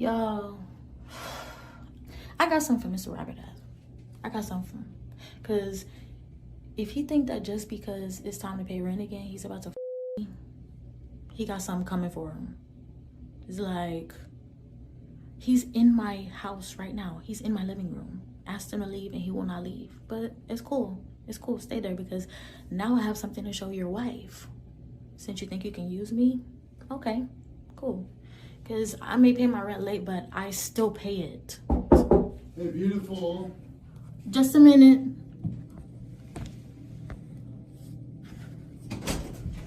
Y'all, I got something for Mr. Robert. I got something. Because if he think that just because it's time to pay rent again, he's about to me, he got something coming for him. It's like, he's in my house right now. He's in my living room. Asked him to leave and he will not leave. But it's cool. It's cool. Stay there because now I have something to show your wife. Since you think you can use me, okay, cool. Because I may pay my rent late, but I still pay it. Hey, beautiful. Just a minute.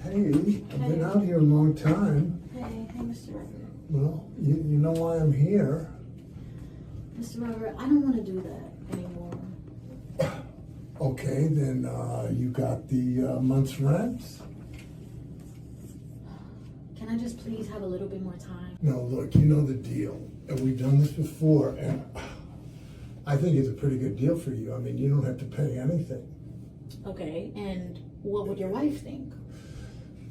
Hey, I've been out here a long time. Hey, Mr. Robert. Well, you know why I'm here. Mr. Robert, I don't want to do that anymore. Okay, then you got the month's rent? Can I just please have a little bit more time? No, look, you know the deal. And we've done this before, and I think it's a pretty good deal for you. I mean, you don't have to pay anything. Okay, and what would your wife think?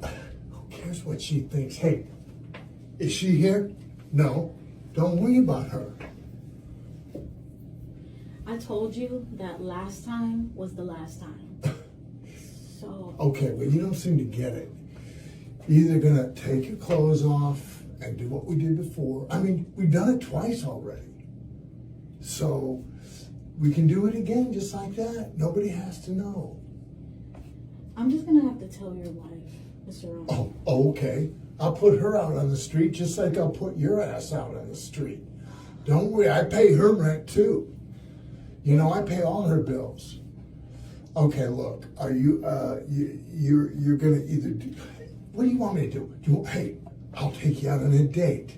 Who cares what she thinks? Hey, is she here? No, don't worry about her. I told you that last time was the last time. So. Okay, well, you don't seem to get it. You're either gonna take your clothes off and do what we did before. I mean, we've done it twice already. So we can do it again just like that. Nobody has to know. I'm just gonna have to tell your wife, Mr. Robert. Oh, okay. I'll put her out on the street just like I'll put your ass out on the street. Don't worry, I pay her rent too. You know, I pay all her bills. Okay, look, are you, you're gonna either do, what do you want me to do? Hey, I'll take you out on a date.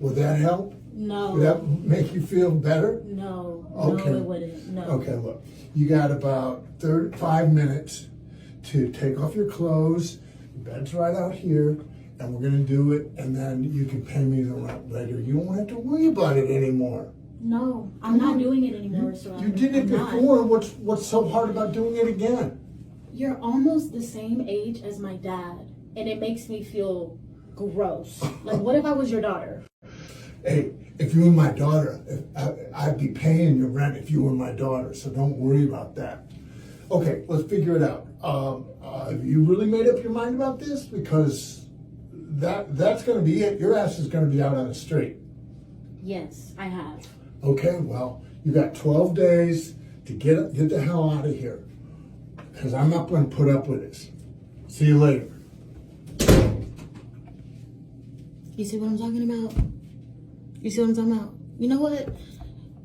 Would that help? No. Would that make you feel better? No. Okay. No, it wouldn't. No. Okay, look, you got about 5 minutes to take off your clothes. Your bed's right out here, and we're gonna do it, and then you can pay me the rent later. You won't have to worry about it anymore. No, I'm not doing it anymore, Mr. Robert. You did it before. What's so hard about doing it again? You're almost the same age as my dad, and it makes me feel gross. Like, what if I was your daughter? Hey, if you were my daughter, I'd be paying your rent if you were my daughter, so don't worry about that. Okay, let's figure it out. Have you really made up your mind about this? Because that's going to be it. Your ass is going to be out on the street. Yes, I have. Okay, well, you got 12 days to get the hell out of here. Because I'm not going to put up with this. See you later. You see what I'm talking about? You see what I'm talking about? You know what?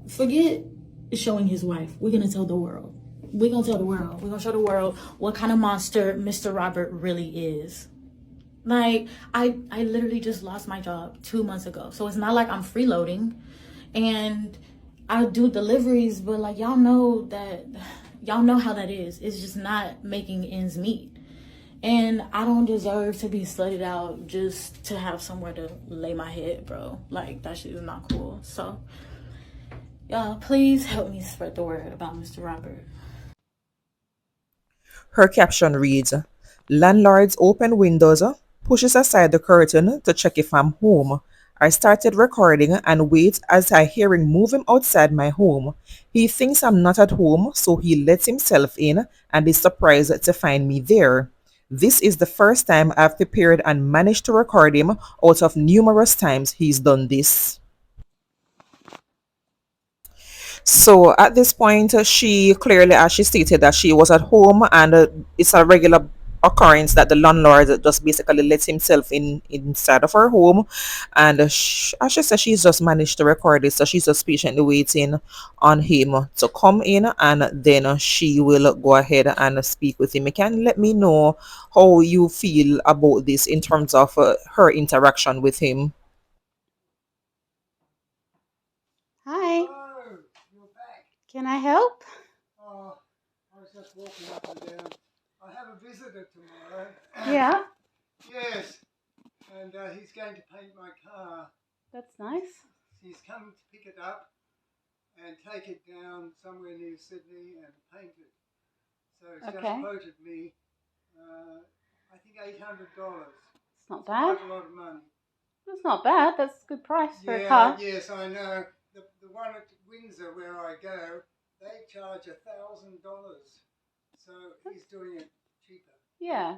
Forget showing his wife. We're going to tell the world. We're going to tell the world. We're going to show the world what kind of monster Mr. Robert really is. Like, I literally just lost my job 2 months ago. So it's not like I'm freeloading. And I do deliveries, but like, y'all know how that is. It's just not making ends meet. And I don't deserve to be slutted out just to have somewhere to lay my head, bro. Like, that shit is not cool. So, y'all, please help me spread the word about Mr. Robert. Her caption reads, "Landlords open windows, pushes aside the curtain to check if I'm home. I started recording and wait as I hear him moving outside my home. He thinks I'm not at home, so he lets himself in and is surprised to find me there. This is the first time I've prepared and managed to record him out of numerous times he's done this." So at this point, she clearly, as she stated, that she was at home, and it's a regular occurrence that the landlord just basically lets himself in inside of her home, and as she said, she's just managed to record it, so she's just patiently waiting on him to come in, and then she will go ahead and speak with him. You can let me know how you feel about this in terms of her interaction with him. Hi, Oh, you're back. can I help? Oh, I was just walking up and down. I have a visitor tomorrow. Yeah, Yes, and he's going to paint my car. that's nice. He's coming to pick it up and take it down somewhere near Sydney and paint it. So he's just Okay. quoted me, I think $800. It's not bad. Quite a lot of money. That's not bad. That's a good price for a Yeah, car. yes, I know. The one at Windsor where I go, they charge $1,000. So he's doing it cheaper. Yeah.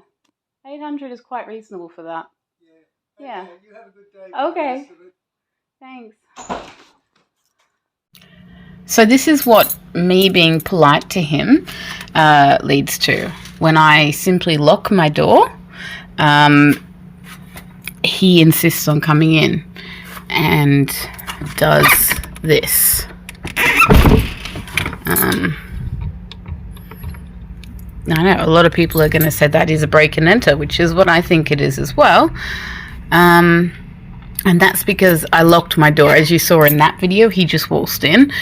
800 is quite reasonable for that. Yeah. Yeah. Okay, you have a good day. Okay. For the rest of it. Thanks. So this is what me being polite to him leads to. When I simply lock my door, he insists on coming in and does this. I know a lot of people are going to say that is a break and enter, which is what I think it is as well. And that's because I locked my door. As you saw in that video, he just waltzed in.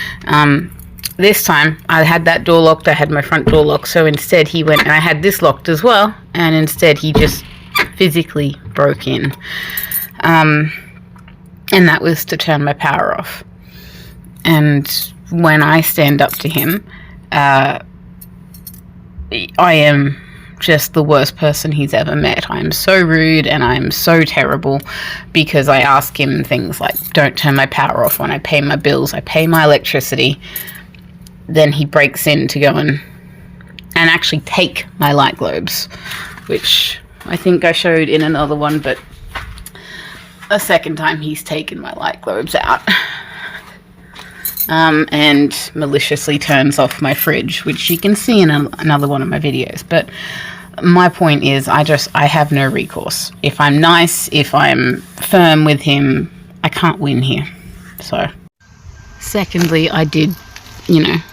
This time, I had that door locked. I had my front door locked. So instead, he went, and I had this locked as well. And instead, he just physically broke in. And that was to turn my power off. And when I stand up to him, I am just the worst person he's ever met. I'm so rude and I'm so terrible because I ask him things like, don't turn my power off when I pay my bills, I pay my electricity. Then he breaks in to go and actually take my light globes, which I think I showed in another one, but a second time he's taken my light globes out. And maliciously turns off my fridge, which you can see in another one of my videos. But my point is, I have no recourse. If I'm nice, if I'm firm with him, I can't win here. So, secondly, I did,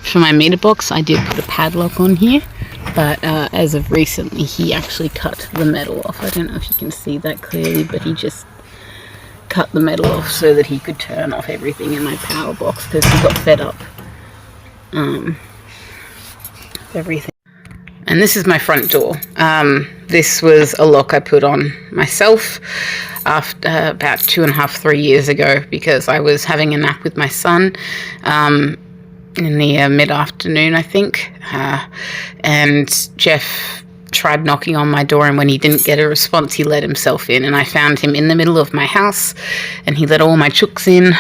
for my meter box, I did put a padlock on here. But as of recently, he actually cut the metal off. I don't know if you can see that clearly, but he just cut the metal off so that he could turn off everything in my power box because he got fed up. Everything. And this is my front door. This was a lock I put on myself after about 2.5, 3 years ago because I was having a nap with my son in the mid-afternoon, I think. And Jeff tried knocking on my door, and when he didn't get a response, he let himself in, and I found him in the middle of my house, and he let all my chooks in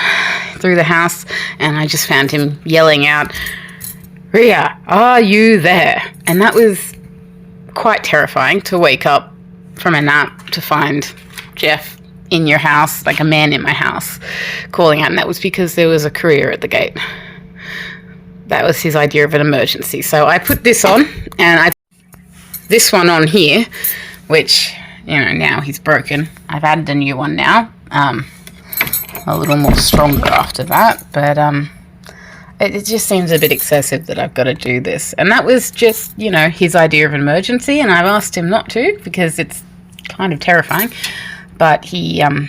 through the house, and I just found him yelling out, "Ria, are you there?" And that was quite terrifying, to wake up from a nap to find Jeff in your house, like a man in my house, calling out, and that was because there was a courier at the gate. That was his idea of an emergency. So I put this on, and this one on here, which, now he's broken. I've added a new one now, a little more stronger after that, but it just seems a bit excessive that I've got to do this. And that was just, his idea of an emergency, and I've asked him not to because it's kind of terrifying. But he, and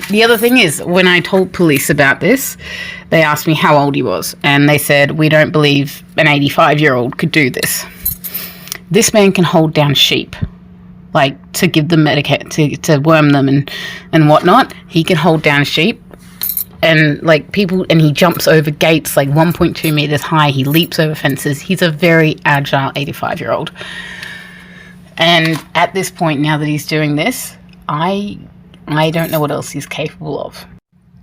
the other thing is, when I told police about this, they asked me how old he was, and they said, we don't believe an 85-year-old could do this. This man can hold down sheep, like to give them medicate, to worm them and whatnot. He can hold down sheep, and and he jumps over gates like 1.2 meters high. He leaps over fences. He's a very agile 85-year-old. And at this point, now that he's doing this, I don't know what else he's capable of.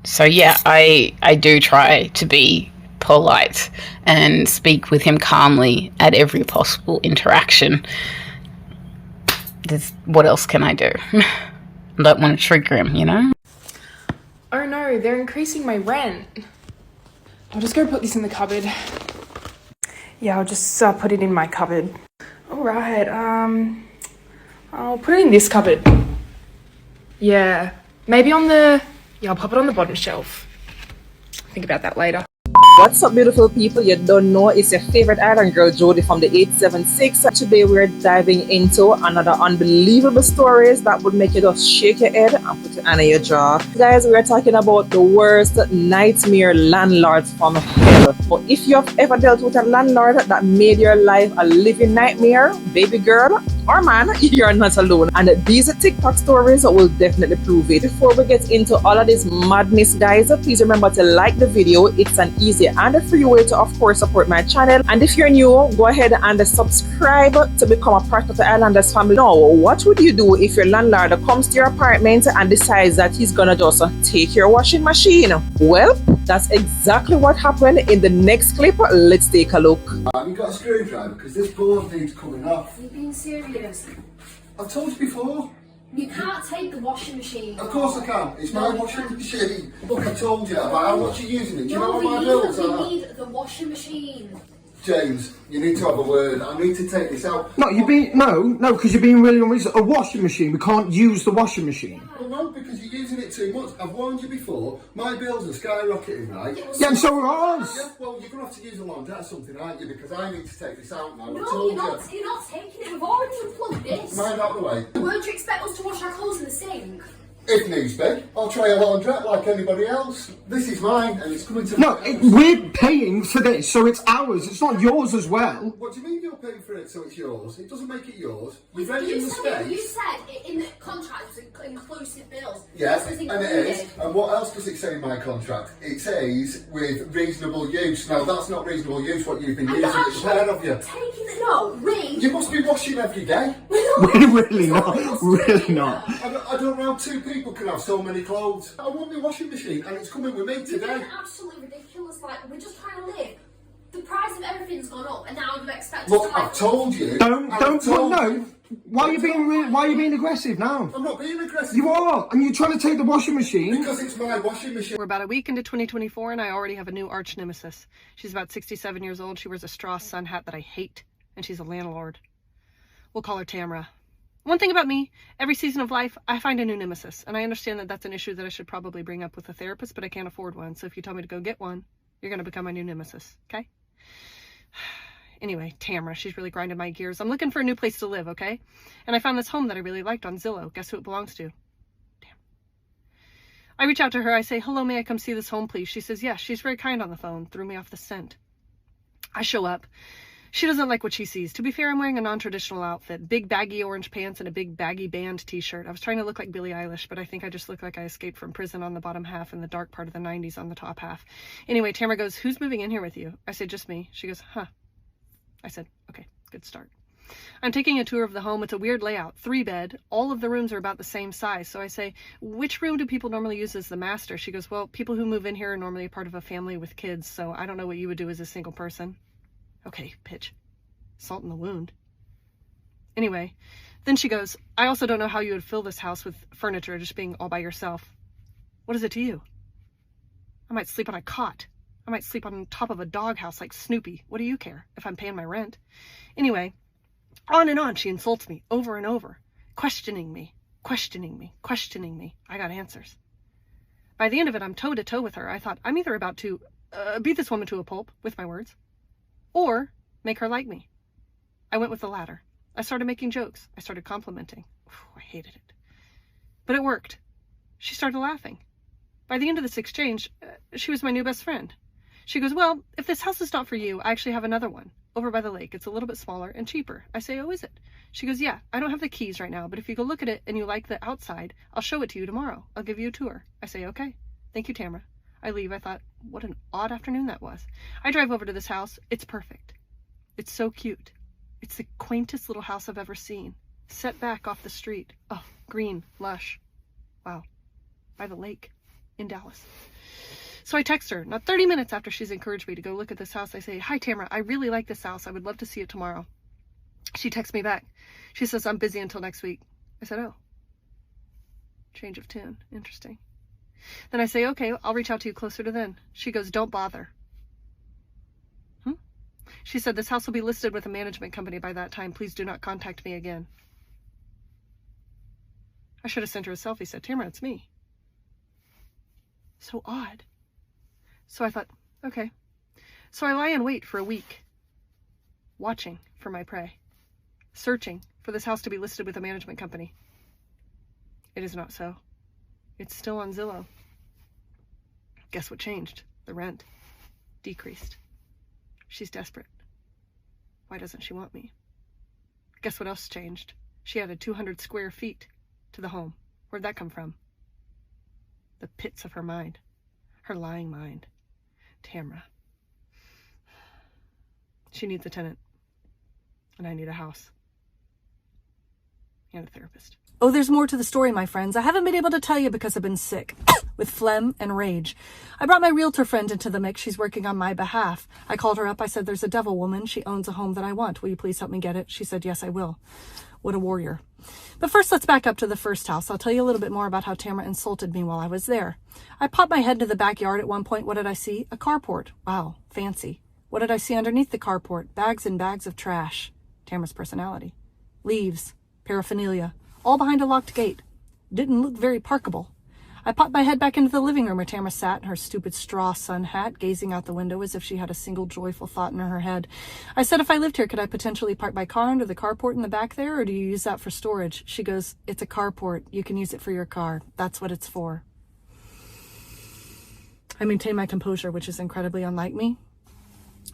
So yeah, I do try to be polite and speak with him calmly at every possible interaction. What else can I do? I don't want to trigger him, Oh no, they're increasing my rent. I'll just go put this in the cupboard. Yeah, I'll just put it in my cupboard. Alright, I'll put it in this cupboard. Yeah, maybe I'll pop it on the bottom shelf. Think about that later. What's up, beautiful people? You don't know, it's your favorite island girl Jody from the 876. Today we're diving into another unbelievable stories that would make you just shake your head and put your hand on your jaw. Guys, we're talking about the worst nightmare landlords from hell. But if you have ever dealt with a landlord that made your life a living nightmare, baby girl, or man, you're not alone. And these TikTok stories will definitely prove it. Before we get into all of this madness, guys, please remember to like the video. It's an easy and a free way to, of course, support my channel. And if you're new, go ahead and subscribe to become a part of the Islanders family. Now, what would you do if your landlord comes to your apartment and decides that he's gonna just take your washing machine? Well, that's exactly what happened in the next clip. Let's take a look. Have you got a screwdriver? Because this board needs coming off. Are you being serious? I've told you before. You can't take the washing machine. Of course I can. It's my washing machine. Look, I told you about how much you're using it. Do you know what my bills are? We need the washing machine. James, you need to have a word. I need to take this out. No, because you're being really unreasonable. A washing machine. We can't use the washing machine. Well, no, because you're using it too much. I've warned you before. My bills are skyrocketing, right? Yeah, and so are ours. Yeah, well, you're going to have to use a laundrette or something, aren't you? Because I need to take this out now. No, I told you're not taking it. We've already unplugged this. Mind out the way. Won't you expect us to wash our clothes in the sink? If needs be, I'll try a laundrette like anybody else. This is mine and it's coming to No, my house. we're paying for this, so it's ours. It's not yours as well. What do you mean you're paying for it so it's yours? It doesn't make it yours. You're You renting the said space. in the contract it was inclusive bills. Yes, This is and it is. included. And what else does it say in my contract? It says with reasonable use. Now that's not reasonable use what you've been And using. you're It's fair of you. taking it. No, You must be washing every day. We're really not. Really not. I don't know how two people can have so many clothes. I want my washing machine and it's coming with me You're today. being absolutely ridiculous. Like, we're just trying to live. The price of everything's gone up, and now you expect us Look, to like. I've told you. Don't. I've told No. you. Why are you being aggressive now? I'm not being aggressive. You are, and you're trying to take the washing machine. Because it's my washing machine. We're about a week into 2024 and I already have a new arch nemesis. She's about 67 years old. She wears a straw sun hat that I hate, and she's a landlord. We'll call her Tamara. One thing about me, every season of life, I find a new nemesis, and I understand that that's an issue that I should probably bring up with a therapist, but I can't afford one, so if you tell me to go get one, you're going to become my new nemesis, okay? Anyway, Tamara, she's really grinding my gears. I'm looking for a new place to live, okay? And I found this home that I really liked on Zillow. Guess who it belongs to? Damn. I reach out to her. I say, hello, may I come see this home, please? She says, yes. She's very kind on the phone. Threw me off the scent. I show up. She doesn't like what she sees. To be fair, I'm wearing a non-traditional outfit. Big baggy orange pants and a big baggy band t-shirt. I was trying to look like Billie Eilish, but I think I just look like I escaped from prison on the bottom half and the dark part of the 90s on the top half. Anyway, Tamara goes, who's moving in here with you? I say, just me. She goes, huh. I said, okay, good start. I'm taking a tour of the home. It's a weird layout, 3-bed. All of the rooms are about the same size. So I say, which room do people normally use as the master? She goes, well, people who move in here are normally a part of a family with kids, so I don't know what you would do as a single person. Okay, pitch. Salt in the wound. Anyway, then she goes, I also don't know how you would fill this house with furniture just being all by yourself. What is it to you? I might sleep on a cot. I might sleep on top of a doghouse like Snoopy. What do you care if I'm paying my rent? Anyway, on and on she insults me over and over, questioning me. I got answers. By the end of it, I'm toe to toe with her. I thought, I'm either about to beat this woman to a pulp with my words, or make her like me. I went with the latter. I started making jokes. I started complimenting. I hated it. But it worked. She started laughing. By the end of this exchange, she was my new best friend. She goes, well, if this house is not for you, I actually have another one over by the lake. It's a little bit smaller and cheaper. I say, oh, is it? She goes, yeah, I don't have the keys right now, but if you go look at it and you like the outside, I'll show it to you tomorrow. I'll give you a tour. I say, okay. Thank you, Tamara. I leave. I thought, what an odd afternoon that was. I drive over to this house. It's perfect. It's so cute. It's the quaintest little house I've ever seen. Set back off the street. Oh, green, lush. Wow. By the lake in Dallas. So I text her, not 30 minutes after she's encouraged me to go look at this house. I say, hi, Tamara, I really like this house. I would love to see it tomorrow. She texts me back. She says, I'm busy until next week. I said, oh. Change of tune. Interesting. Then I say, okay, I'll reach out to you closer to then. She goes, don't bother. She said, this house will be listed with a management company by that time. Please do not contact me again. I should have sent her a selfie. Said, Tamara, it's me. So odd. So I thought, okay. So I lie in wait for a week, watching for my prey, searching for this house to be listed with a management company. It is not so. It's still on Zillow. Guess what changed? The rent decreased. She's desperate. Why doesn't she want me? Guess what else changed? She added 200 square feet to the home. Where'd that come from? The pits of her mind. Her lying mind. Tamra. She needs a tenant. And I need a house. And a therapist. Oh, there's more to the story, my friends. I haven't been able to tell you because I've been sick. With phlegm and rage. I brought my realtor friend into the mix. She's working on my behalf. I called her up. I said, there's a devil woman. She owns a home that I want. Will you please help me get it? She said, yes, I will. What a warrior. But first, let's back up to the first house. I'll tell you a little bit more about how Tamra insulted me while I was there. I popped my head into the backyard at one point. What did I see? A carport. Wow, fancy. What did I see underneath the carport? Bags and bags of trash. Tamra's personality. Leaves. Paraphernalia. All behind a locked gate. Didn't look very parkable. I popped my head back into the living room where Tamra sat in her stupid straw sun hat, gazing out the window as if she had a single joyful thought in her head. I said, if I lived here, could I potentially park my car under the carport in the back there, or do you use that for storage? She goes, it's a carport. You can use it for your car. That's what it's for. I maintain my composure, which is incredibly unlike me.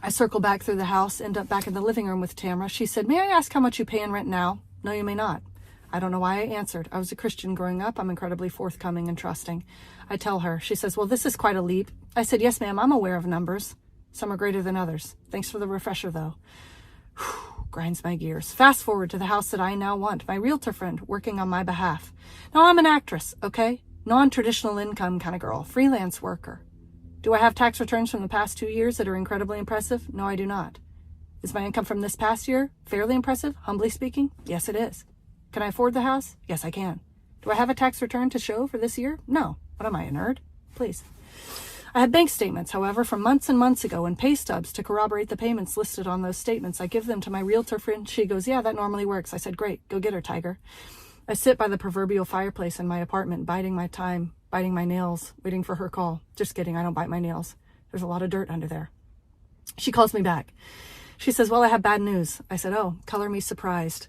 I circle back through the house, end up back in the living room with Tamra. She said, may I ask how much you pay in rent now? No, you may not. I don't know why I answered. I was a Christian growing up. I'm incredibly forthcoming and trusting. I tell her. She says, well, this is quite a leap. I said, yes, ma'am, I'm aware of numbers. Some are greater than others. Thanks for the refresher, though. Whew, grinds my gears. Fast forward to the house that I now want. My realtor friend working on my behalf. Now, I'm an actress, okay? Non-traditional income kind of girl. Freelance worker. Do I have tax returns from the past 2 years that are incredibly impressive? No, I do not. Is my income from this past year fairly impressive, humbly speaking? Yes, it is. Can I afford the house? Yes, I can. Do I have a tax return to show for this year? No. What am I, a nerd? Please. I have bank statements, however, from months and months ago and pay stubs to corroborate the payments listed on those statements. I give them to my realtor friend. She goes, yeah, that normally works. I said, great. Go get her, tiger. I sit by the proverbial fireplace in my apartment, biding my time, biting my nails, waiting for her call. Just kidding. I don't bite my nails. There's a lot of dirt under there. She calls me back. She says, well, I have bad news. I said, oh, color me surprised.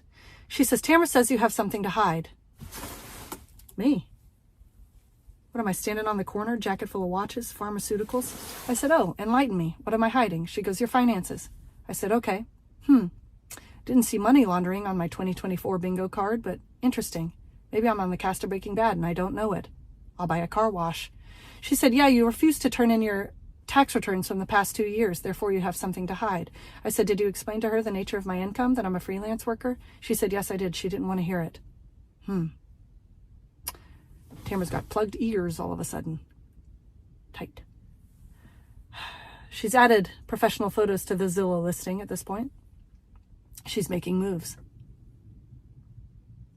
She says, Tamra says you have something to hide. Me? What am I, standing on the corner, jacket full of watches, pharmaceuticals? I said, oh, enlighten me. What am I hiding? She goes, your finances. I said, okay. Didn't see money laundering on my 2024 bingo card, but interesting. Maybe I'm on the cast of Breaking Bad and I don't know it. I'll buy a car wash. She said, yeah, you refused to turn in your tax returns from the past 2 years, therefore you have something to hide. I said, did you explain to her the nature of my income, that I'm a freelance worker? She said, yes, I did. She didn't want to hear it. Tamra's got plugged ears all of a sudden. Tight. She's added professional photos to the Zillow listing at this point. She's making moves.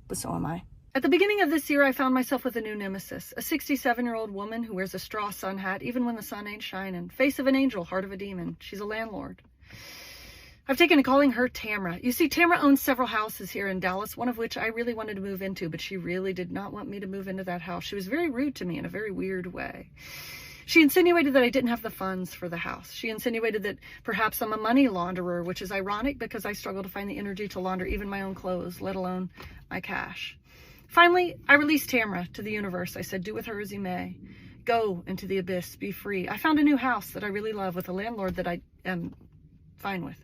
But so am I. At the beginning of this year, I found myself with a new nemesis, a 67-year-old woman who wears a straw sun hat even when the sun ain't shining. Face of an angel, heart of a demon. She's a landlord. I've taken to calling her Tamra. You see, Tamra owns several houses here in Dallas, one of which I really wanted to move into, but she really did not want me to move into that house. She was very rude to me in a very weird way. She insinuated that I didn't have the funds for the house. She insinuated that perhaps I'm a money launderer, which is ironic because I struggle to find the energy to launder even my own clothes, let alone my cash. Finally, I released Tamra to the universe. I said, do with her as you may. Go into the abyss, be free. I found a new house that I really love with a landlord that I am fine with.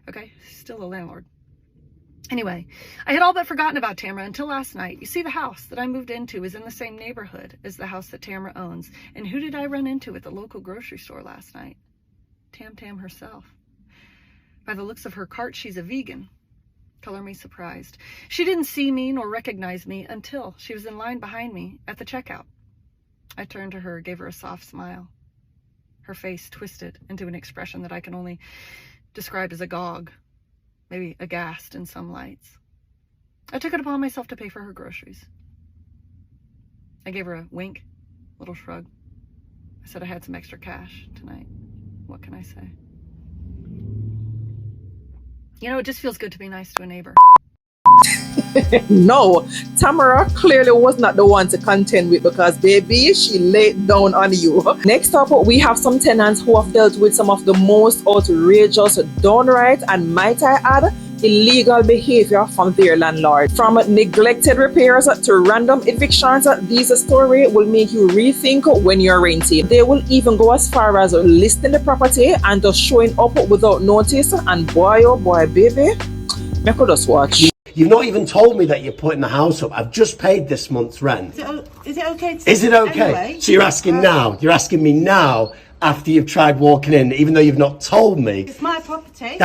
Okay, still a landlord. Anyway, I had all but forgotten about Tamra until last night. You see, the house that I moved into is in the same neighborhood as the house that Tamra owns. And who did I run into at the local grocery store last night? Tam herself. By the looks of her cart, she's a vegan. Color me surprised. She didn't see me nor recognize me until she was in line behind me at the checkout. I turned to her, gave her a soft smile. Her face twisted into an expression that I can only describe as agog, maybe aghast in some lights. I took it upon myself to pay for her groceries. I gave her a wink, little shrug. I said I had some extra cash tonight. What can I say? You know, it just feels good to be nice to a neighbor. No, Tamara clearly was not the one to contend with because, baby, she laid down on you. Next up, we have some tenants who have dealt with some of the most outrageous, downright, and might I add, illegal behavior from their landlord. From neglected repairs to random evictions, this story will make you rethink when you're renting. They will even go as far as listing the property and just showing up without notice. And boy, oh boy, baby, I could just watch. You've not even told me that you're putting the house up. I've just paid this month's rent. Is it okay to... Is it okay? Anyway, So you're asking now? You're asking me now after you've tried walking in, even though you've not told me? It's my property.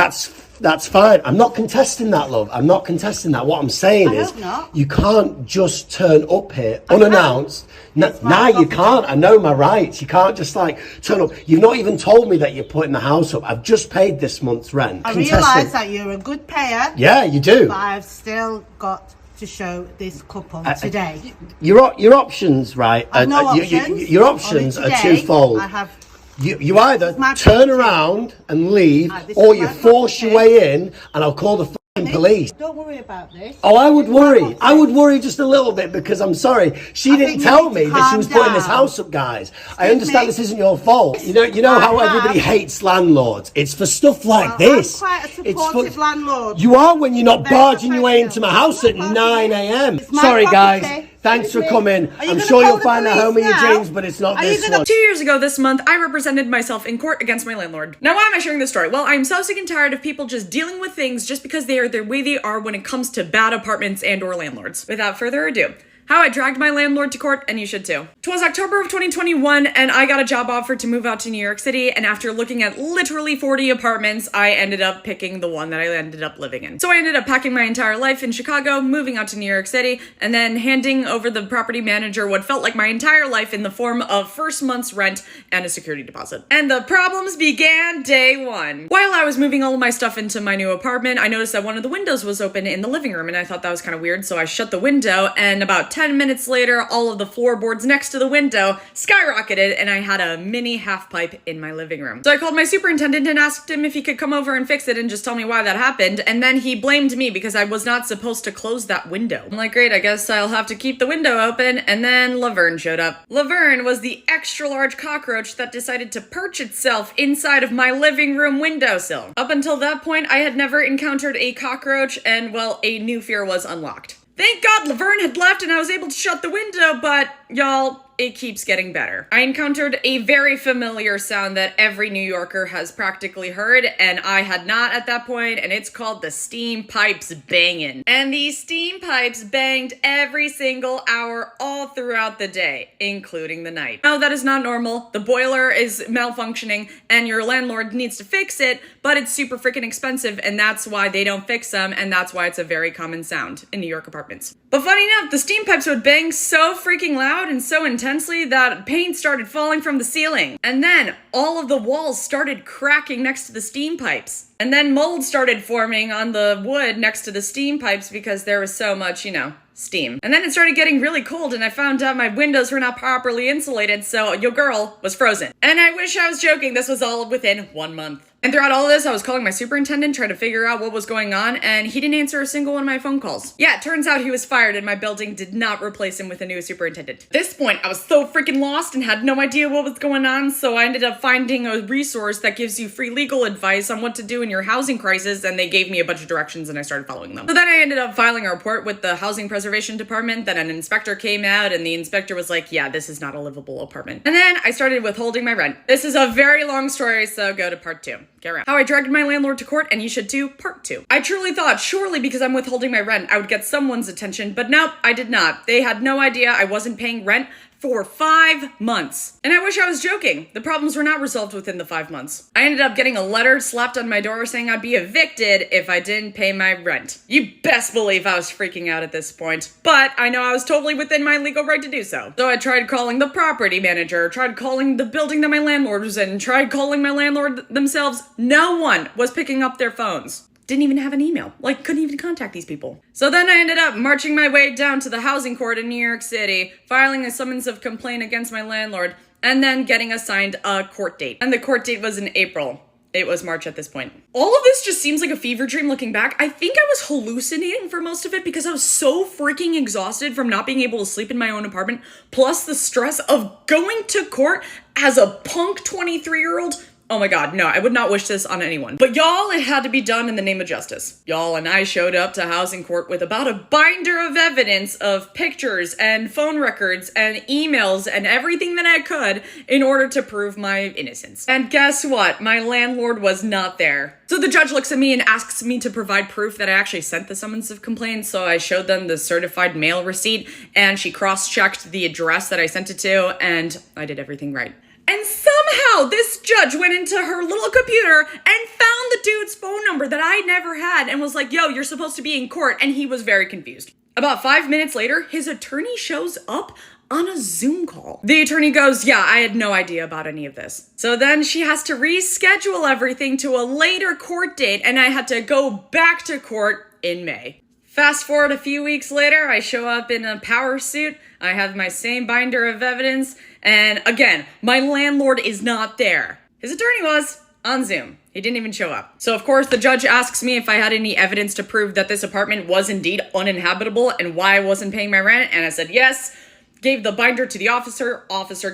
That's fine. I'm not contesting that, love. I'm not contesting that. What I'm saying is, you can't just turn up here unannounced. Nah, you can't. I know my rights. You can't just like turn up. You've not even told me that you're putting the house up. I've just paid this month's rent. I realise that you're a good payer. Yeah, you do. But I've still got to show this couple today. Your options, right? No options. Your options are twofold. I have. You either turn around and leave, or you force your way in, and I'll call the fucking police. Don't worry about this. Oh, I would worry. I would worry just a little bit because I'm sorry. She didn't tell me that she was putting this house up, guys. I understand this isn't your fault. You know how everybody hates landlords. It's for stuff like this. I'm quite a supportive landlord. You are when you're not barging your way into my house at 9 a.m. Sorry, guys. Thanks for coming. I'm sure you'll find the home of your dreams, but it's not this one. 2 years ago this month, I represented myself in court against my landlord. Now, why am I sharing this story? Well, I'm so sick and tired of people just dealing with things just because they are the way they are when it comes to bad apartments and or landlords. Without further ado, how I dragged my landlord to court, and you should too. 'Twas October of 2021, and I got a job offer to move out to New York City, and after looking at literally 40 apartments, I ended up picking the one that I ended up living in. So I ended up packing my entire life in Chicago, moving out to New York City, and then handing over the property manager what felt like my entire life in the form of first month's rent and a security deposit. And the problems began day one. While I was moving all of my stuff into my new apartment, I noticed that one of the windows was open in the living room, and I thought that was kind of weird, so I shut the window, and about 10 minutes later, all of the floorboards next to the window skyrocketed and I had a mini half pipe in my living room. So I called my superintendent and asked him if he could come over and fix it and just tell me why that happened, and then he blamed me because I was not supposed to close that window. I'm like, great, I guess I'll have to keep the window open, and then Laverne showed up. Laverne was the extra large cockroach that decided to perch itself inside of my living room windowsill. Up until that point, I had never encountered a cockroach, and well, a new fear was unlocked. Thank God Laverne had left and I was able to shut the window, but y'all, it keeps getting better. I encountered a very familiar sound that every New Yorker has practically heard, and I had not at that point, and it's called the steam pipes banging. And these steam pipes banged every single hour all throughout the day, including the night. No, that is not normal. The boiler is malfunctioning and your landlord needs to fix it, but it's super freaking expensive, and that's why they don't fix them, and that's why it's a very common sound in New York apartments. But funny enough, the steam pipes would bang so freaking loud and so intensely that paint started falling from the ceiling. And then all of the walls started cracking next to the steam pipes. And then mold started forming on the wood next to the steam pipes because there was so much, steam. And then it started getting really cold and I found out my windows were not properly insulated, so your girl was frozen. And I wish I was joking, this was all within 1 month. And throughout all of this, I was calling my superintendent, trying to figure out what was going on, and he didn't answer a single one of my phone calls. Yeah, it turns out he was fired and my building did not replace him with a new superintendent. At this point, I was so freaking lost and had no idea what was going on, so I ended up finding a resource that gives you free legal advice on what to do in your housing crisis, and they gave me a bunch of directions and I started following them. So then I ended up filing a report with the Housing Preservation Department. Then an inspector came out and the inspector was like, yeah, this is not a livable apartment. And then I started withholding my rent. This is a very long story, so go to part 2. Get around. How I dragged my landlord to court, and you should too, part 2. I truly thought, surely because I'm withholding my rent, I would get someone's attention, but nope, I did not. They had no idea I wasn't paying rent for 5 months. And I wish I was joking. The problems were not resolved within the 5 months. I ended up getting a letter slapped on my door saying I'd be evicted if I didn't pay my rent. You best believe I was freaking out at this point, but I know I was totally within my legal right to do so. So I tried calling the property manager, tried calling the building that my landlord was in, tried calling my landlord themselves. No one was picking up their phones. Didn't even have an email. Couldn't even contact these people. So then I ended up marching my way down to the housing court in New York City, filing a summons of complaint against my landlord, and then getting assigned a court date. And the court date was in April. It was March at this point. All of this just seems like a fever dream looking back. I think I was hallucinating for most of it because I was so freaking exhausted from not being able to sleep in my own apartment, plus the stress of going to court as a punk 23-year-old Oh my god, no, I would not wish this on anyone. But y'all, it had to be done in the name of justice. Y'all and I showed up to housing court with about a binder of evidence of pictures and phone records and emails and everything that I could in order to prove my innocence. And guess what? My landlord was not there. So the judge looks at me and asks me to provide proof that I actually sent the summons of complaint, so I showed them the certified mail receipt, and she cross-checked the address that I sent it to, and I did everything right. And somehow this judge went into her little computer and found the dude's phone number that I never had and was like, yo, you're supposed to be in court, and he was very confused. About 5 minutes later, his attorney shows up on a Zoom call. The attorney goes, yeah, I had no idea about any of this. So then she has to reschedule everything to a later court date, and I had to go back to court in May. Fast forward a few weeks later, I show up in a power suit. I have my same binder of evidence, and again, my landlord is not there. His attorney was on Zoom. He didn't even show up. So of course, the judge asks me if I had any evidence to prove that this apartment was indeed uninhabitable and why I wasn't paying my rent, and I said yes. Gave the binder to the officer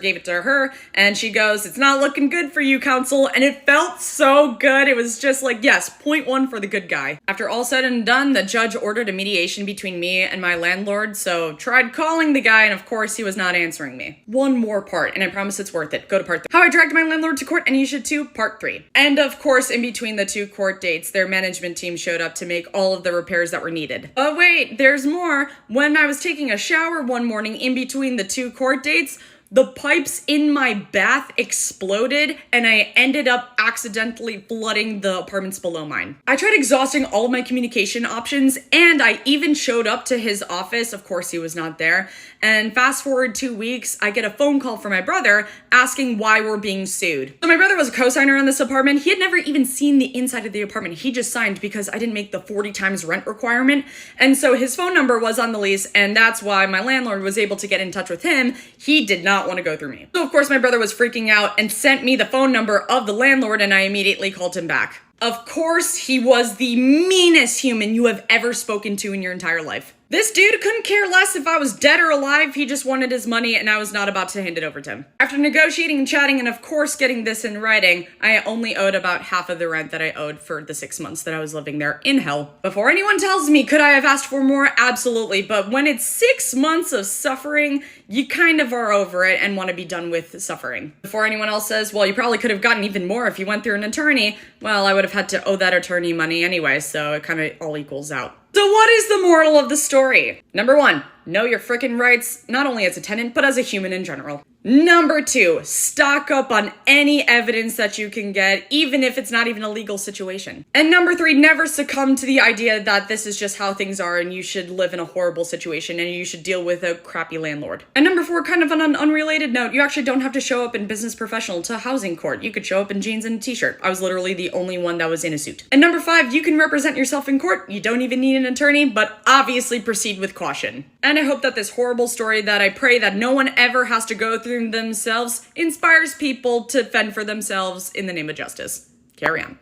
gave it to her, and she goes, it's not looking good for you, counsel, and it felt so good. It was just like, yes, 0.1 for the good guy. After all said and done, the judge ordered a mediation between me and my landlord, so tried calling the guy, and of course, he was not answering me. One more part, and I promise it's worth it. Go to part 3. How I dragged my landlord to court, and you should too, part 3. And of course, in between the 2 court dates, their management team showed up to make all of the repairs that were needed. But wait, there's more. When I was taking a shower one morning in between the 2 court dates, the pipes in my bath exploded and I ended up accidentally flooding the apartments below mine. I tried exhausting all of my communication options and I even showed up to his office. Of course, he was not there. And fast forward 2 weeks, I get a phone call from my brother asking why we're being sued. So my brother was a co-signer on this apartment. He had never even seen the inside of the apartment. He just signed because I didn't make the 40 times rent requirement. And so his phone number was on the lease, and that's why my landlord was able to get in touch with him. He did not want to go through me. So of course my brother was freaking out and sent me the phone number of the landlord, and I immediately called him back. Of course, he was the meanest human you have ever spoken to in your entire life. This dude couldn't care less if I was dead or alive. He just wanted his money, and I was not about to hand it over to him. After negotiating and chatting, and of course getting this in writing, I only owed about half of the rent that I owed for the 6 months that I was living there in hell. Before anyone tells me, could I have asked for more? Absolutely. But when it's 6 months of suffering, you kind of are over it and want to be done with suffering. Before anyone else says, well, you probably could have gotten even more if you went through an attorney, well, I would have had to owe that attorney money anyway, so it kind of all equals out. So what is the moral of the story? Number 1, know your frickin' rights, not only as a tenant, but as a human in general. Number 2, stock up on any evidence that you can get, even if it's not even a legal situation. And number 3, never succumb to the idea that this is just how things are and you should live in a horrible situation and you should deal with a crappy landlord. And number 4, kind of on an unrelated note, you actually don't have to show up in business professional to housing court. You could show up in jeans and a t-shirt. I was literally the only one that was in a suit. And number 5, you can represent yourself in court. You don't even need an attorney, but obviously proceed with caution. And I hope that this horrible story that I pray that no one ever has to go through themselves inspires people to fend for themselves in the name of justice. Carry on.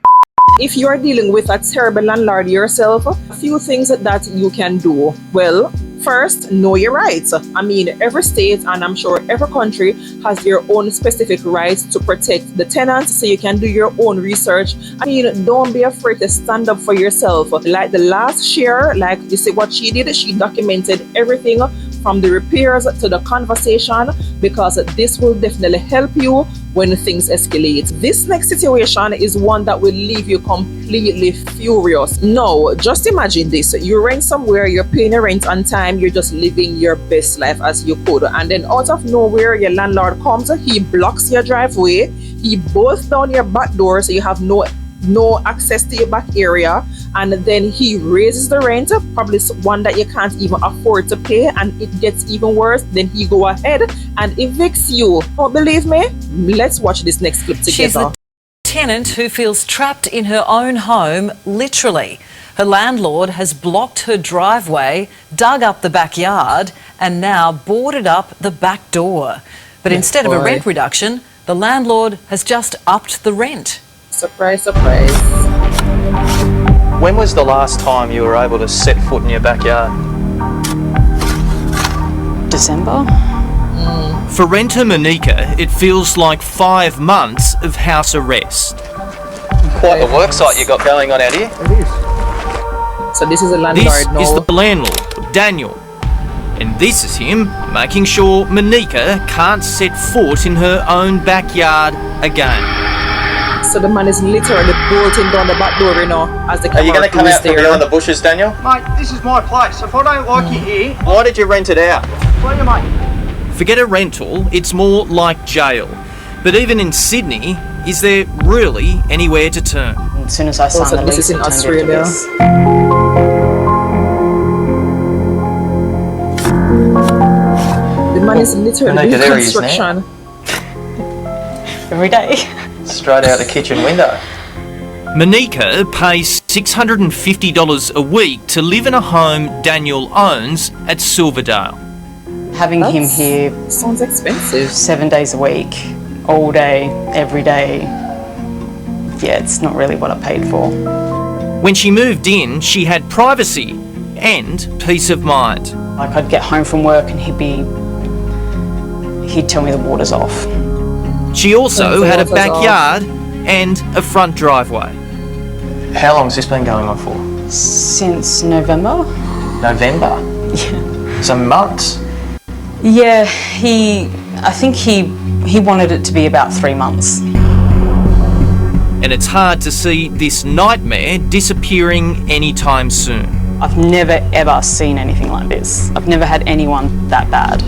If you are dealing with a terrible landlord yourself, a few things that you can do. Well, first, know your rights. I mean, every state and I'm sure every country has their own specific rights to protect the tenants, so you can do your own research. I mean, don't be afraid to stand up for yourself. Like the last share, like you see what she did, she documented everything from the repairs to the conversation, because this will definitely help you when things escalate. This next situation is one that will leave you completely furious. No, just imagine this. You rent somewhere, you're paying your rent on time, you're just living your best life as you could, and then out of nowhere your landlord comes, he blocks your driveway, he bolts down your back door so you have no access to your back area, and then he raises the rent, probably one that you can't even afford to pay, and it gets even worse. Then he go ahead and evicts you. Oh, believe me? Let's watch this next clip together. She's the tenant who feels trapped in her own home, literally. Her landlord has blocked her driveway, dug up the backyard, and now boarded up the back door. But instead of a rent reduction, the landlord has just upped the rent. Surprise, surprise. When was the last time you were able to set foot in your backyard? December. For renter Monica, it feels like 5 months of house arrest. Quite the work site you got going on out here. It is. So this is a landlord This now. is the landlord, Daniel. And this is him making sure Monica can't set foot in her own backyard again. So the man is literally bolting down the back door, you know, as the Are you camera going to come crew is out from there. behind the bushes, Daniel? Mate, this is my place. If I don't like you here, Why did you rent it out? tell you, mate. Forget a rental, it's more like jail. But even in Sydney, is there really anywhere to turn? As soon as I signed Also, the this lease, is in it turned into Australia. this. The man is literally Monica, doing there he is now. construction. Every day. Straight out the kitchen window. Monica pays $650 a week to live in a home Daniel owns at Silverdale. Having him That's- here Sounds expensive. 7 days a week, all day, every day. Yeah, it's not really what I paid for. When she moved in, she had privacy and peace of mind. Like, I'd get home from work and he'd tell me the water's off. She also The had a water's off. backyard and a front driveway. How long has this been going on for? Since November? November? Yeah. Some months? Yeah, I think he wanted it to be about 3 months. And it's hard to see this nightmare disappearing anytime soon. I've never ever seen anything like this. I've never had anyone that bad.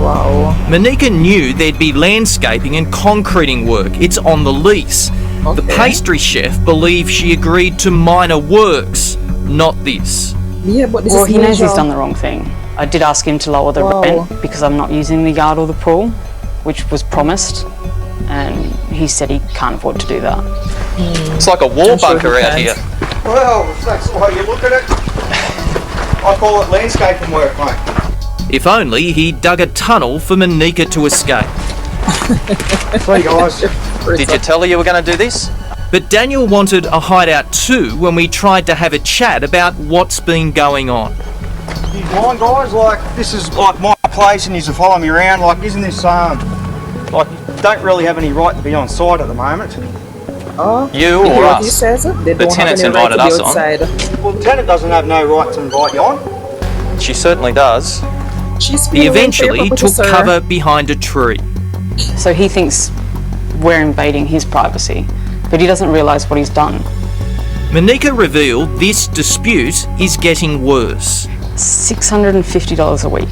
Wow. Monica knew there'd be landscaping and concreting work. It's on the lease. The pastry chef believed she agreed to minor works, not this. Yeah, but this Well, is he knows major. he's done the wrong thing. I did ask him to lower the Wow. rent because I'm not using the yard or the pool, which was promised, and he said he can't afford to do that. It's like a war I'm sure bunker he out can. here. Well, if that's the way you look at it, I call it landscaping work, mate. If only he dug a tunnel for Monica to escape. Hey guys. Did you tell her you were going to do this? But Daniel wanted a hideout too when we tried to have a chat about what's been going on. You mind, guys? Like, this is like my place and you follow me around. Like, isn't this, like, you don't really have any right to be on site at the moment. Oh, You you hear or what he us? says? They The don't have tenants any right to invited be us on. outside. Well, the tenant doesn't have no right to invite you on. She certainly does. She's He eventually took cover behind a tree. So he thinks we're invading his privacy, but he doesn't realise what he's done. Monica revealed this dispute is getting worse. $650 a week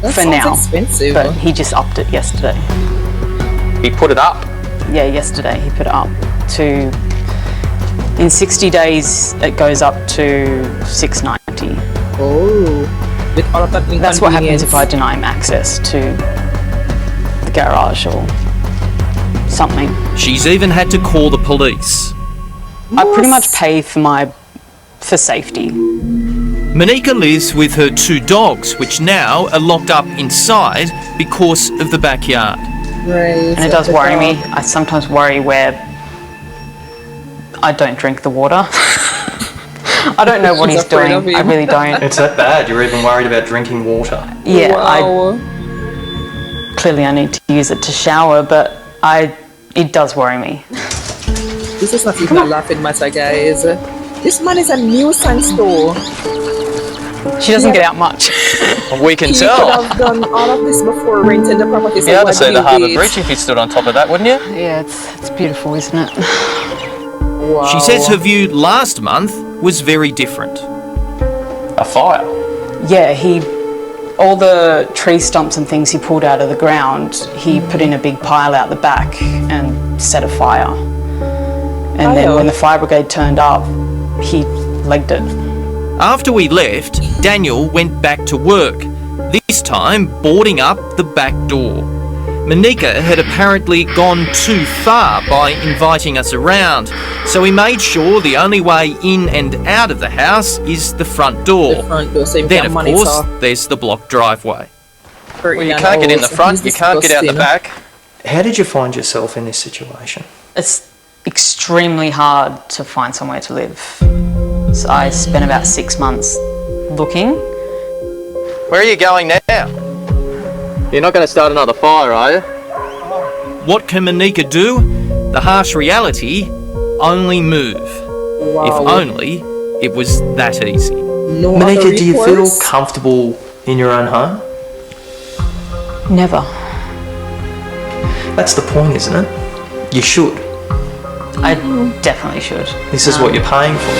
That for sounds now, expensive. but he just upped it yesterday. He put it up. Yeah, yesterday he put it up to. In 60 days, it goes up to $690. Oh, with all of that That's what happens inconvenience. if I deny him access to the garage or something. She's even had to call the police. I pretty much pay for safety. Monica lives with her 2 dogs, which now are locked up inside because of the backyard. Right. And it does worry me. I sometimes worry where I don't drink the water. I don't know what She's he's afraid doing. of him. I really don't. It's that bad. You're even worried about drinking water. Yeah, Wow. clearly I need to use it to shower, but it does worry me. This is not even a laughing matter, guys. This man is a nuisance though. She doesn't get out much. We can He could tell. have done all of this before renting the property. You'd be able to see the harbour bridge if you stood on top of that, wouldn't you? Yeah, it's beautiful, isn't it? Wow. She says her view last month was very different. A fire. Yeah, all the tree stumps and things he pulled out of the ground, he put in a big pile out the back and set a fire. And then when the fire brigade turned up, he legged it. After we left, Daniel went back to work, this time boarding up the back door. Monica had apparently gone too far by inviting us around, so we made sure the only way in and out of the house is the front door. The front door, so you Then, can of monitor. course, there's the blocked driveway. Well, you can't get in the front, you can't get out the back. How did you find yourself in this situation? It's extremely hard to find somewhere to live. So I spent about 6 months looking. Where are you going now? You're not going to start another fire, are you? What can Monica do? The harsh reality, only move. If only it was that easy. Monica, do you feel comfortable in your own home? Never. That's the point, isn't it? You should. I definitely should. This is what you're paying for.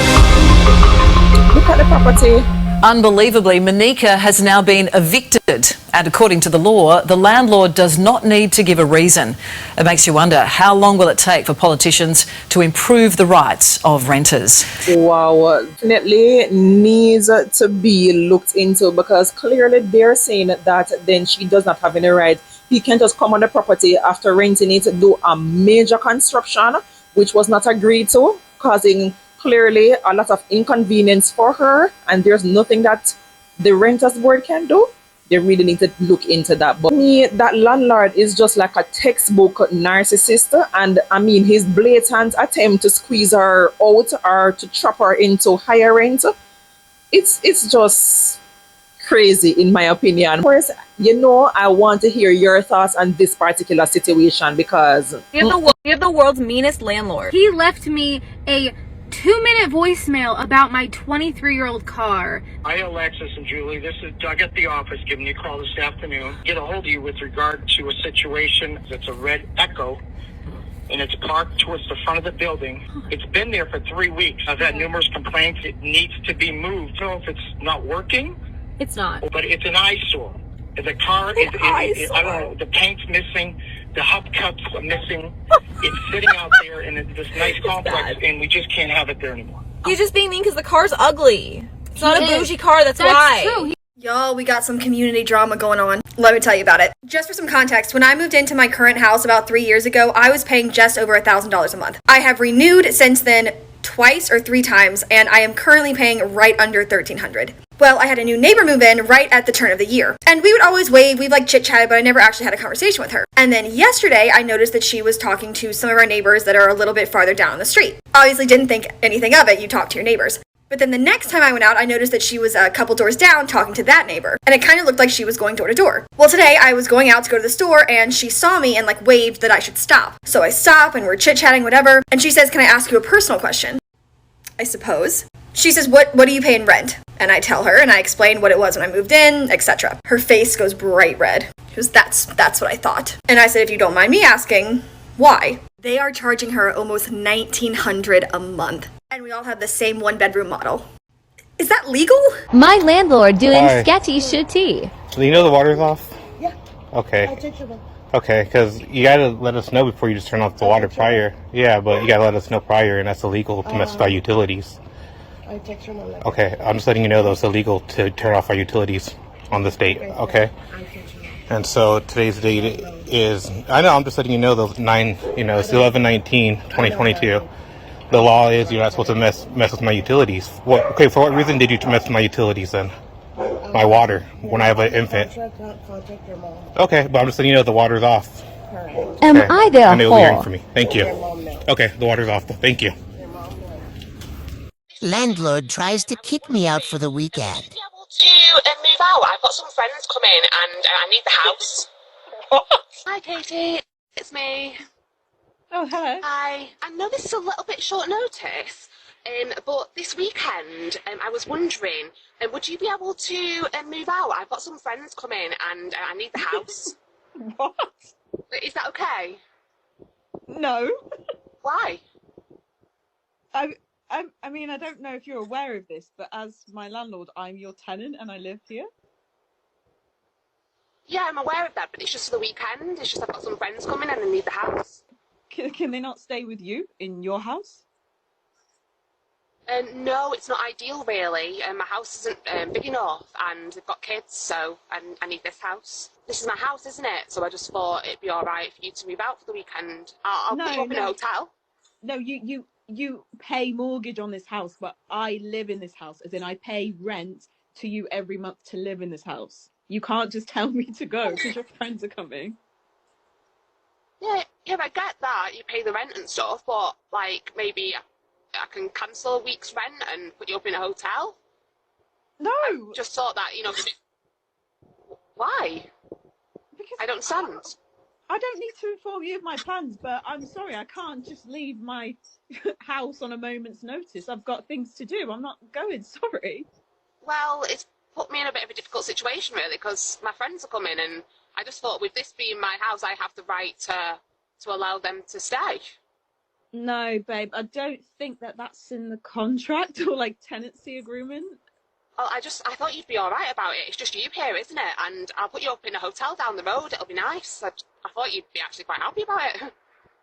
Look at the property. Unbelievably, Monica has now been evicted. And according to the law, the landlord does not need to give a reason. It makes you wonder, how long will it take for politicians to improve the rights of renters? Wow, definitely needs to be looked into, because clearly they're saying that then she does not have any right. He can just come on the property after renting it, do a major construction, which was not agreed to, causing clearly a lot of inconvenience for her, and there's nothing that the renters board can do. They really need to look into that. But me, that landlord is just like a textbook narcissist, and I mean his blatant attempt to squeeze her out or to trap her into higher rent, it's just crazy in my opinion. Of course, I want to hear your thoughts on this particular situation, because we have the world's meanest landlord. He left me a 2-minute voicemail about my 23-year-old car. Hi, Alexis and Julie. This is Doug at the office giving you a call this afternoon. Get a hold of you with regard to a situation that's a red Echo, and it's parked towards the front of the building. It's been there for 3 weeks. I've had numerous complaints. It needs to be moved. I don't know if it's not working. It's not. But it's an eyesore. The car is, I don't know, the paint's missing, the hubcaps are missing. It's sitting out there in this nice complex, and we just can't have it there anymore. He's just being mean because the car's ugly. It's not a bougie car, that's why. True. Y'all, we got some community drama going on. Let me tell you about it. Just for some context, when I moved into my current house about 3 years ago, I was paying just over $1,000 a month. I have renewed since then twice or 3 times, and I am currently paying right under $1,300. Well, I had a new neighbor move in right at the turn of the year. And we would always wave, we'd like chit-chatted, but I never actually had a conversation with her. And then yesterday, I noticed that she was talking to some of our neighbors that are a little bit farther down the street. Obviously didn't think anything of it, you talk to your neighbors. But then the next time I went out, I noticed that she was a couple doors down talking to that neighbor. And it kind of looked like she was going door to door. Well, today I was going out to go to the store and she saw me and waved that I should stop. So I stop and we're chit-chatting, whatever. And she says, "Can I ask you a personal question?" I suppose. She says, what do you pay in rent? And I tell her and I explain what it was when I moved in, etc. Her face goes bright red. She goes, that's what I thought. And I said, if you don't mind me asking, why? They are charging her almost $1,900 a month. And we all have the same 1-bedroom model. Is that legal? My landlord doing sketchy shitty. So you know the water's off? Yeah. Okay. Okay, because you gotta let us know before you just turn off the water prior. Yeah, but you gotta let us know prior, and that's illegal to mess with our utilities. Okay, I'm just letting you know though it's illegal to turn off our utilities on this date. Okay. And so today's date is, I know, I'm just letting you know it's 11/19/2022. The law is you're not supposed to mess with my utilities. For what reason did you mess with my utilities then? My water, when I have an infant. Okay, but I'm just letting you know the water's off. Am I there? I know you're hearing from me. Thank you. Okay, the water's off. Thank you. Landlord tries to kick me out for the weekend. To move out. I've got some friends coming and I need the house. Hi Katie, it's me. Oh, hello. Hi. I know this is a little bit short notice, but this weekend I was wondering, would you be able to move out? I've got some friends coming and I need the house. What? Is that okay? No. Why? I mean, I don't know if you're aware of this, but as my landlord, I'm your tenant and I live here. Yeah, I'm aware of that, but it's just for the weekend. It's just I've got some friends coming and I need the house. Can they not stay with you in your house? No, it's not ideal really. My house isn't big enough and they've got kids, so I need this house. This is my house, isn't it? So I just thought it'd be alright for you to move out for the weekend. I'll put you up in a hotel. No, you pay mortgage on this house, but I live in this house, as in I pay rent to you every month to live in this house. You can't just tell me to go because your friends are coming. Yeah, I get that. You pay the rent and stuff, but maybe I can cancel a week's rent and put you up in a hotel. No! I just thought that, Why? I don't understand. I don't need to inform you of my plans, but I'm sorry, I can't just leave my house on a moment's notice. I've got things to do. I'm not going, sorry. Well, it's put me in a bit of a difficult situation, really, because my friends are coming, and I just thought with this being my house, I have the right to allow them to stay. No, babe, I don't think that that's in the contract or like tenancy agreement. Well, I thought you'd be all right about it. It's just you here, isn't it? And I'll put you up in a hotel down the road. It'll be nice. I thought you'd be actually quite happy about it.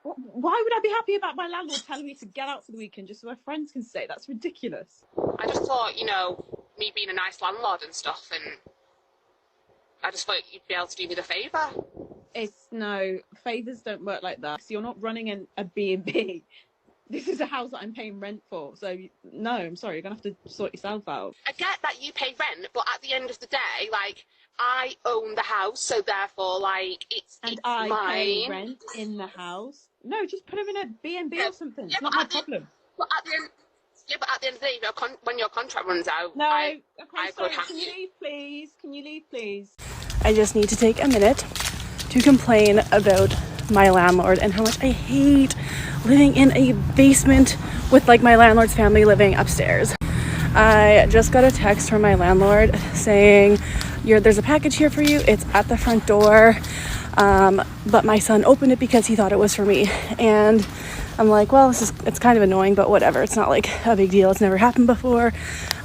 Why would I be happy about my landlord telling me to get out for the weekend just so my friends can stay? That's ridiculous. I just thought, you know, me being a nice landlord and stuff, and I just thought you'd be able to do me the favour. No, favours don't work like that. So you're not running a B&B. This is a house that I'm paying rent for. So, no, I'm sorry. You're going to have to sort yourself out. I get that you pay rent, but at the end of the day, like, I own the house, so therefore, like, it's mine. Pay rent in the house? No, just put him in a B&B or something. It's not my problem. But at the end of the day, when your contract runs out, I could have Can you leave, please? Can you leave, please? I just need to take a minute to complain about my landlord and how much I hate living in a basement with like my landlord's family living upstairs. I just got a text from my landlord saying, there's a package here for you. It's at the front door. But my son opened it because he thought it was for me. And I'm like, well, it's kind of annoying, but whatever. It's not like a big deal. It's never happened before.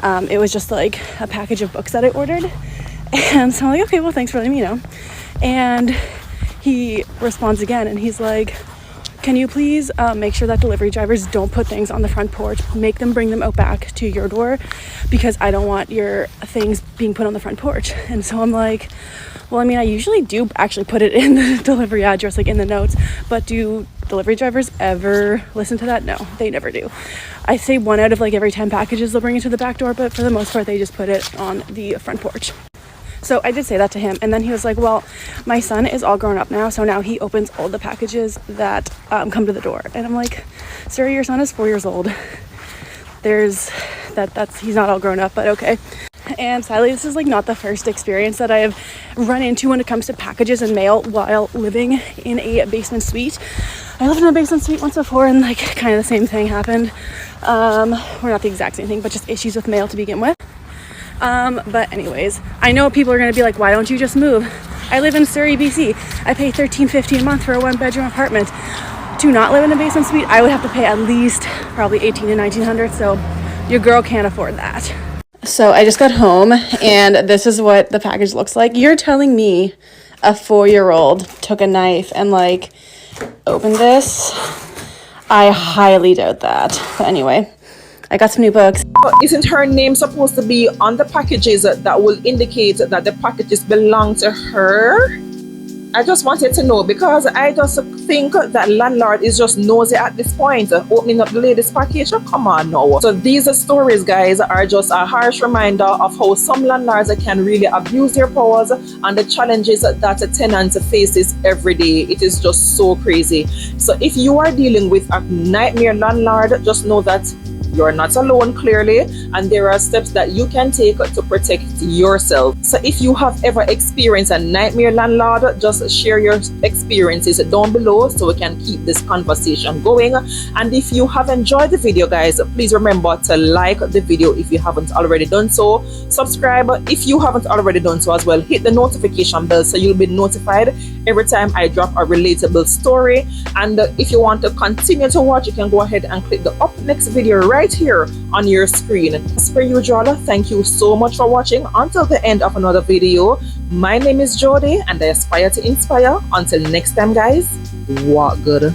It was just like a package of books that I ordered. And so I'm like, okay, well, thanks for letting me know. And he responds again and he's like, can you please make sure that delivery drivers don't put things on the front porch, make them bring them out back to your door, because I don't want your things being put on the front porch. And so I'm like, well, I mean, I usually do actually put it in the delivery address, like in the notes, but do delivery drivers ever listen to that? No, they never do. I say 1 out of like every 10 packages they'll bring it to the back door, but for the most part they just put it on the front porch. So I did say that to him, and then he was like, well, my son is all grown up now, so now he opens all the packages that come to the door. And I'm like, sir, your son is 4 years old. He's not all grown up, but okay. And sadly, this is like not the first experience that I've run into when it comes to packages and mail while living in a basement suite. I lived in a basement suite once before, and like kind of the same thing happened. Or not the exact same thing, but just issues with mail to begin with. But anyways, I know people are going to be like, why don't you just move? I live in Surrey, BC. I pay $13.50 a month for a 1-bedroom apartment. To not live in a basement suite, I would have to pay at least probably $1,800 to $1,900. So your girl can't afford that. So I just got home and this is what the package looks like. You're telling me a 4-year-old took a knife and like opened this? I highly doubt that. But anyway, I got some new books. Isn't her name supposed to be on the packages that will indicate that the packages belong to her? I just wanted to know, because I just think that landlord is just nosy at this point, opening up the latest package. Oh, come on now. So these stories, guys, are just a harsh reminder of how some landlords can really abuse their powers and the challenges that a tenant faces every day. It is just so crazy. So if you are dealing with a nightmare landlord, just know that you're not alone, clearly, and there are steps that you can take to protect yourself. So if you have ever experienced a nightmare landlord, just share your experiences down below so we can keep this conversation going. And if you have enjoyed the video, guys, please remember to like the video if you haven't already done so. Subscribe if you haven't already done so as well. Hit the notification bell so you'll be notified every time I drop a relatable story. And if you want to continue to watch, you can go ahead and click the up next video right here on your screen. As per usual, thank you so much for watching until the end of another video. My name is Jody and I aspire to inspire. Until next time, guys, walk good.